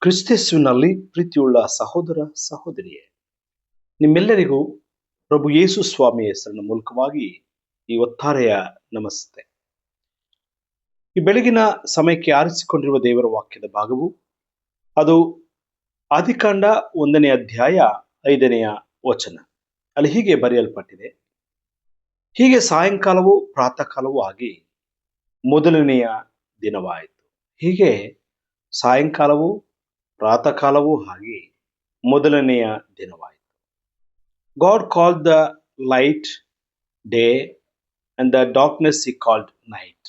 ಕ್ರಿಸ್ತೇಸುವಿನಲ್ಲಿ ಪ್ರೀತಿಯುಳ್ಳ ಸಹೋದರ ಸಹೋದರಿಯೇ, ನಿಮ್ಮೆಲ್ಲರಿಗೂ ಪ್ರಭು ಯೇಸು ಸ್ವಾಮಿಯ ಹೆಸರಿನ ಮೂಲಕವಾಗಿ ಈ ಒತ್ತಾರೆಯ ನಮಸ್ತೆ. ಈ ಬೆಳಗಿನ ಸಮಯಕ್ಕೆ ಆರಿಸಿಕೊಂಡಿರುವ ದೇವರ ವಾಕ್ಯದ ಭಾಗವು ಅದು ಆದಿಕಾಂಡ 1ನೇ ಅಧ್ಯಾಯ 5ನೇ ವಚನ. ಅಲ್ಲಿ ಹೀಗೆ ಬರೆಯಲ್ಪಟ್ಟಿದೆ: ಹೀಗೆ ಸಾಯಂಕಾಲವೂ ಪ್ರಾತಃ ಕಾಲವೂ ಆಗಿ ಮೊದಲನೆಯ ದಿನವಾಯಿತು. ಹೀಗೆ ಸಾಯಂಕಾಲವೂ ಪ್ರಾತಃ ಕಾಲವೂ ಆಗಿ ಮೊದಲನೆಯ ದಿನವಾಯಿತು. God called the light day and the darkness he called night.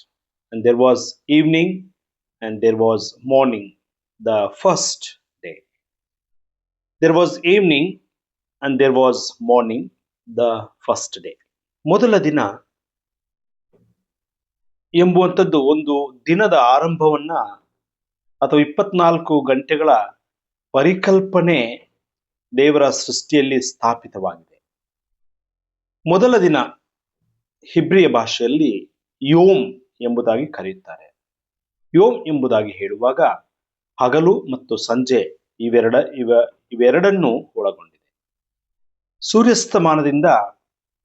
And there was evening and there was morning the first day. There was evening and there was morning the first day. ಮೊದಲ ದಿನ ಎಂಬುವಂಥದ್ದು ಒಂದು ದಿನದ ಆರಂಭವನ್ನ ಅಥವಾ 24 ಗಂಟೆಗಳ ಪರಿಕಲ್ಪನೆ ದೇವರ ಸೃಷ್ಟಿಯಲ್ಲಿ ಸ್ಥಾಪಿತವಾಗಿದೆ. ಮೊದಲ ದಿನ ಹಿಬ್ರಿಯ ಭಾಷೆಯಲ್ಲಿ ಯೋಮ್ ಎಂಬುದಾಗಿ ಕರೆಯುತ್ತಾರೆ. ಯೋಮ್ ಎಂಬುದಾಗಿ ಹೇಳುವಾಗ ಹಗಲು ಮತ್ತು ಸಂಜೆ ಇವೆರಡನ್ನೂ ಒಳಗೊಂಡಿದೆ. ಸೂರ್ಯಾಸ್ತಮಾನದಿಂದ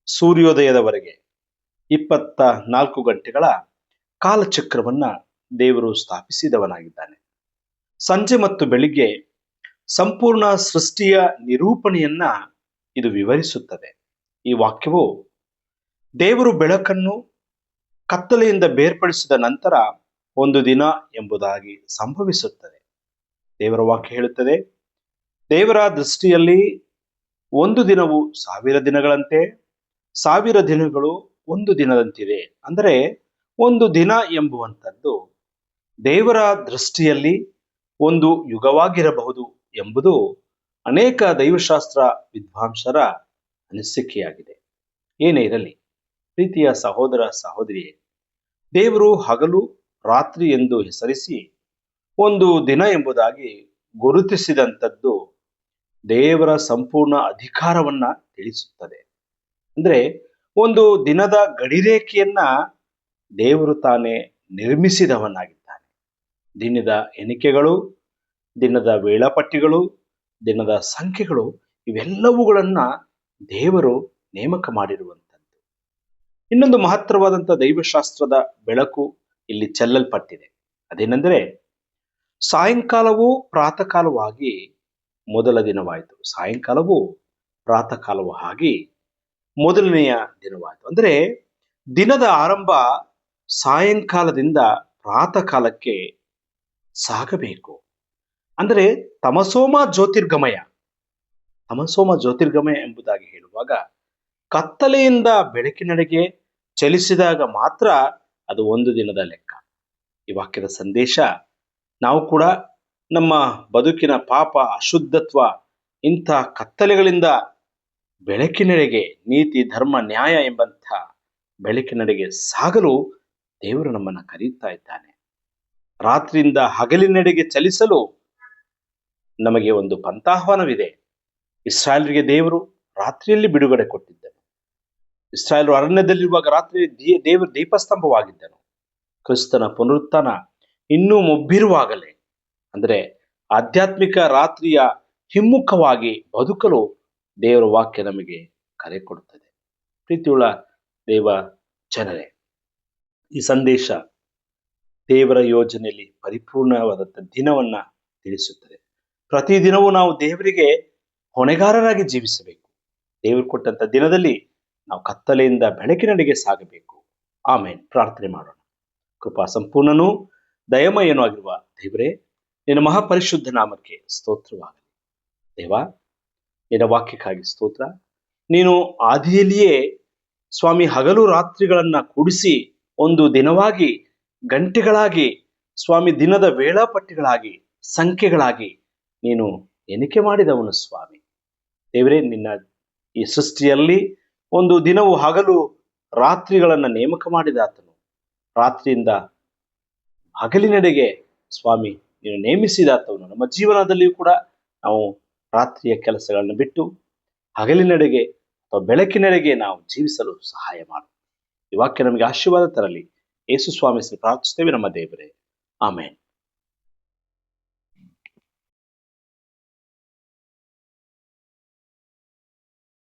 ಸೂರ್ಯೋದಯದವರೆಗೆ 24 ಗಂಟೆಗಳ ಕಾಲಚಕ್ರವನ್ನ ದೇವರು ಸ್ಥಾಪಿಸಿದವನಾಗಿದ್ದಾನೆ. ಸಂಜೆ ಮತ್ತು ಬೆಳಿಗ್ಗೆ ಸಂಪೂರ್ಣ ಸೃಷ್ಟಿಯ ನಿರೂಪಣೆಯನ್ನ ಇದು ವಿವರಿಸುತ್ತದೆ. ಈ ವಾಕ್ಯವು ದೇವರು ಬೆಳಕನ್ನು ಕತ್ತಲೆಯಿಂದ ಬೇರ್ಪಡಿಸಿದ ನಂತರ ಒಂದು ದಿನ ಎಂಬುದಾಗಿ ಸಂಭವಿಸುತ್ತದೆ. ದೇವರ ವಾಕ್ಯ ಹೇಳುತ್ತದೆ, ದೇವರ ದೃಷ್ಟಿಯಲ್ಲಿ ಒಂದು ದಿನವು 1000 ದಿನಗಳಂತೆ, 1000 ದಿನಗಳು ಒಂದು ದಿನದಂತಿದೆ. ಅಂದರೆ ಒಂದು ದಿನ ಎಂಬುವಂಥದ್ದು ದೇವರ ದೃಷ್ಟಿಯಲ್ಲಿ ಒಂದು ಯುಗವಾಗಿರಬಹುದು ಎಂಬುದು ಅನೇಕ ದೈವಶಾಸ್ತ್ರ ವಿದ್ವಾಂಸರ ಅನಿಸಿಕೆಯಾಗಿದೆ. ಏನೇ ಇರಲಿ ಪ್ರೀತಿಯ ಸಹೋದರ ಸಹೋದರಿಯೇ, ದೇವರು ಹಗಲು ರಾತ್ರಿ ಎಂದು ಹೆಸರಿಸಿ ಒಂದು ದಿನ ಎಂಬುದಾಗಿ ಗುರುತಿಸಿದಂಥದ್ದು ದೇವರ ಸಂಪೂರ್ಣ ಅಧಿಕಾರವನ್ನ ತಿಳಿಸುತ್ತದೆ. ಅಂದ್ರೆ ಒಂದು ದಿನದ ಗಡಿರೇಖೆಯನ್ನ ದೇವರು ತಾನೇ ನಿರ್ಮಿಸಿದವನಾಗಿದ್ದಾನೆ. ದಿನದ ಎಣಿಕೆಗಳು, ದಿನದ ವೇಳಾಪಟ್ಟಿಗಳು, ದಿನದ ಸಂಖ್ಯೆಗಳು ಇವೆಲ್ಲವುಗಳನ್ನ ದೇವರು ನೇಮಕ ಮಾಡಿರುವಂಥದ್ದು. ಇನ್ನೊಂದು ಮಹತ್ತರವಾದಂಥ ದೈವಶಾಸ್ತ್ರದ ಬೆಳಕು ಇಲ್ಲಿ ಚೆಲ್ಲಲ್ಪಟ್ಟಿದೆ. ಅದೇನೆಂದರೆ ಸಾಯಂಕಾಲವೂ ಪ್ರಾತಃ ಕಾಲವೂ ಆಗಿ ಮೊದಲ ದಿನವಾಯಿತು. ಸಾಯಂಕಾಲವೂ ಪ್ರಾತಃ ಕಾಲವೂ ಆಗಿ ಮೊದಲನೆಯ ದಿನವಾಯಿತು. ಅಂದರೆ ದಿನದ ಆರಂಭ ಸಾಯಂಕಾಲದಿಂದ ಪ್ರಾತಃ ಕಾಲಕ್ಕೆ ಸಾಗಬೇಕು. ಅಂದರೆ ತಮಸೋಮ ಜ್ಯೋತಿರ್ಗಮಯ ಎಂಬುದಾಗಿ ಹೇಳುವಾಗ ಕತ್ತಲೆಯಿಂದ ಬೆಳಕಿನೆಡೆಗೆ ಚಲಿಸಿದಾಗ ಮಾತ್ರ ಅದು ಒಂದು ದಿನದ ಲೆಕ್ಕ. ಈ ವಾಕ್ಯದ ಸಂದೇಶ ನಾವು ಕೂಡ ನಮ್ಮ ಬದುಕಿನ ಪಾಪ, ಅಶುದ್ಧತ್ವ, ಇಂಥ ಕತ್ತಲೆಗಳಿಂದ ಬೆಳಕಿನೆಡೆಗೆ ನೀತಿ, ಧರ್ಮ, ನ್ಯಾಯ ಎಂಬಂಥ ಬೆಳಕಿನೆಡೆಗೆ ಸಾಗಲು ದೇವರು ನಮ್ಮನ್ನು ಕರೆಯುತ್ತಾ ಇದ್ದಾನೆ. ರಾತ್ರಿಯಿಂದ ಹಗಲಿನೆಡೆಗೆ ಚಲಿಸಲು ನಮಗೆ ಒಂದು ಪಂಥಾಹ್ವಾನವಿದೆ. ಇಸ್ರಾಯೇಲರಿಗೆ ದೇವರು ರಾತ್ರಿಯಲ್ಲಿ ಬಿಡುಗಡೆ ಕೊಟ್ಟಿದ್ದನು. ಇಸ್ರಾಯೇಲರು ಅರಣ್ಯದಲ್ಲಿರುವಾಗ ರಾತ್ರಿ ದೇವರು ದೀಪಸ್ತಂಭವಾಗಿದ್ದನು. ಕ್ರಿಸ್ತನ ಪುನರುತ್ಥಾನ ಇನ್ನೂ ಮೊಬ್ಬಿರುವಾಗಲೇ, ಅಂದರೆ ಆಧ್ಯಾತ್ಮಿಕ ರಾತ್ರಿಯ ಹಿಮ್ಮುಖವಾಗಿ ಬದುಕಲು ದೇವರ ವಾಕ್ಯ ನಮಗೆ ಕರೆ ಕೊಡುತ್ತದೆ. ಪ್ರೀತಿಯುಳ್ಳ ದೇವ ಜನರೇ, ಈ ಸಂದೇಶ ದೇವರ ಯೋಜನೆಯಲ್ಲಿ ಪರಿಪೂರ್ಣವಾದಂಥ ದಿನವನ್ನ ತಿಳಿಸುತ್ತದೆ. ಪ್ರತಿದಿನವೂ ನಾವು ದೇವರಿಗೆ ಹೊಣೆಗಾರರಾಗಿ ಜೀವಿಸಬೇಕು. ದೇವರು ಕೊಟ್ಟಂತ ದಿನದಲ್ಲಿ ನಾವು ಕತ್ತಲೆಯಿಂದ ಬೆಳಕಿನೆಡೆಗೆ ಸಾಗಬೇಕು. ಆಮೇನ್. ಪ್ರಾರ್ಥನೆ ಮಾಡೋಣ. ಕೃಪಾ ಸಂಪೂರ್ಣನೂ ದಯಮಯನೂ ಆಗಿರುವ ದೇವರೇ, ನಿನ್ನ ಮಹಾಪರಿಶುದ್ಧ ನಾಮಕ್ಕೆ ಸ್ತೋತ್ರವಾಗಲಿ. ದೇವ, ನಿನ್ನ ವಾಕ್ಯಕ್ಕಾಗಿ ಸ್ತೋತ್ರ. ನೀನು ಆದಿಯಲ್ಲಿಯೇ ಸ್ವಾಮಿ ಹಗಲು ರಾತ್ರಿಗಳನ್ನ ಕೂಡಿಸಿ ಒಂದು ದಿನವಾಗಿ, ಗಂಟೆಗಳಾಗಿ, ಸ್ವಾಮಿ ದಿನದ ವೇಳಾಪಟ್ಟಿಗಳಾಗಿ, ಸಂಖ್ಯೆಗಳಾಗಿ ನೀನು ಎಣಿಕೆ ಮಾಡಿದವನು ಸ್ವಾಮಿ. ದೇವರೇ, ನಿನ್ನ ಈ ಸೃಷ್ಟಿಯಲ್ಲಿ ಒಂದು ದಿನವು ಹಗಲು ರಾತ್ರಿಗಳನ್ನ ನೇಮಕ ಮಾಡಿದಾತನು. ರಾತ್ರಿಯಿಂದ ಹಗಲಿನೆಡೆಗೆ ಸ್ವಾಮಿ ನೀನು ನೇಮಿಸಿದಾತವನು. ನಮ್ಮ ಜೀವನದಲ್ಲಿಯೂ ಕೂಡ ನಾವು ರಾತ್ರಿಯ ಕೆಲಸಗಳನ್ನು ಬಿಟ್ಟು ಹಗಲಿನೆಡೆಗೆ ಅಥವಾ ಬೆಳಕಿನೆಡೆಗೆ ನಾವು ಜೀವಿಸಲು ಸಹಾಯ ಮಾಡು. ಈ ವಾಕ್ಯ ನಮಗೆ ಆಶೀರ್ವಾದ ತರಲಿ. ಯೇಸು ಸ್ವಾಮಿ ಪ್ರಾರ್ಥಿಸುತ್ತೇವೆ ನಮ್ಮ ದೇವರೇ. ಆಮೇನ್.